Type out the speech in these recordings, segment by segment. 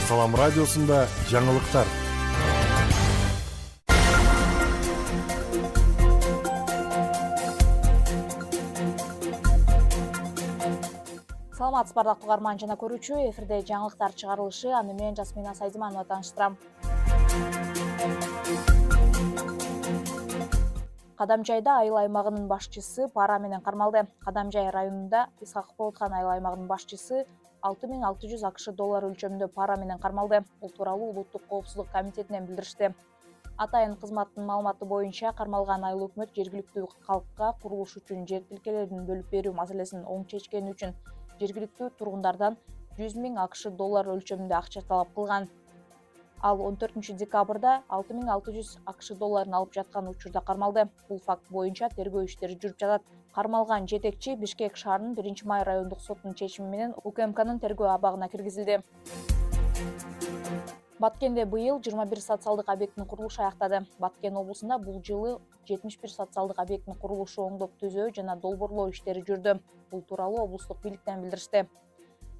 Салам радиосында жаңылыктар. Саламатсыз бардык угарман жана көрүүчү, эфирде жаңылыктар чыгарылышы, аны мен Жасмина Сайдыманова тааныштырам. Кадамжайда айыл аймагынын башчысы пара менен кармалды. Кадамжай районунда Исхаков айыл аймагынын башчысы 6600 АКШ доллары өлчөмүндө пара менен кармалды. Бул тууралуу Улуттук коопсуздук комитетинен билдиришти. Атайын кызматтын маалыматы боюнча кармалган айыл өкмөт жергиликтүү калкка курулуш үчүн жер тилкелерин бөлүп берүү маселесин оң чечкени үчүн жергиликтүү тургундардан 100 000 АКШ доллары өлчөмүндө акча талап кылган. Ал 14 декабрда 6600 АКШ долларын алып жаткан учурда кармалды. Бул факт боюнча тергөө иштери жүрүп жатат. Кармалган жетекчи Бишкек шаарынын 1-май райондук сотунун чечими менен УКМКнын тергөө абагына киргизилди. Баткенде быйыл 21 социалдык объекттин курулушу аяктады. Баткен облусунда бул жылы 71 социалдык объекттин курулушу, оңдоп түзөө жана долбоорлоо иштери жүрдү. Бул тууралуу облустук бийликтен билдиришти.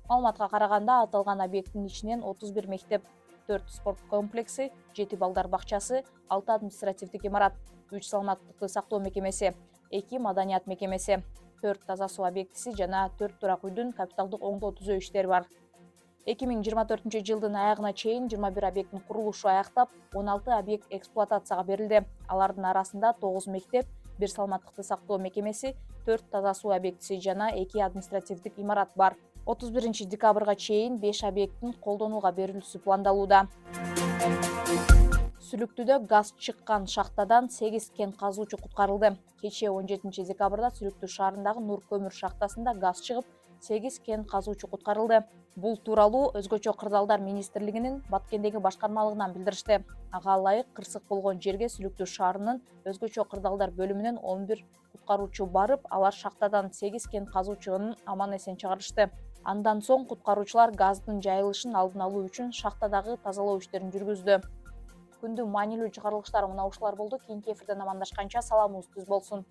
Маалыматка караганда, аталган объекттин ичинен 31 мектеп, 4 спорт комплекси, 7 балдар бакчасы, 6 административдик имарат, 3 саламаттыкты сактоо мекемеси, 2 маданият мекемеси, 4 таза суу объектиси жана 4 турак үйдүн капиталдык оңдоо түзөө иштери бар. 2024 жылдын аягына чейин 21 объекттин курулушу аяктап, 16 объект эксплуатацияга берилди. Алардын арасында 9 мектеп, 1 саламаттыкты сактоо мекемеси, 4 таза суу объектиси жана 2 административдик имарат бар. 31 декабрга чейин 5 объекттин колдонууга берилүүсү пландалууда. Сүлүктүдө газ чыккан шахтадан 8 кен казуучу куткарылды. Кечээ 17 декабрда Сүлүктү шаарындагы Нур көмүр шахтасында газ чыгып, 8 кен казуучу куткарылды. Бул тууралуу Өзгөчө кырдаалдар министрлигинин Баткендеги башкармалыгынан билдиришти. Ага ылайык кырсык болгон жерге Сүлүктү шаарынын Өзгөчө кырдаалдар бөлүмүнөн 11 куткаруучу барып, алар шахтадан 8 кен казуучунун аман эсен чыгарышты. Андан соң куткаруучулар газдын жайылышын алдын алуу үчүн шахтадагы тазалоо иштерин жүргүздү. Күндүн маанилүү чыгарылыштары мына ушулар болду. Кийинки эфирден амандашканча саламыбыз түз болсун.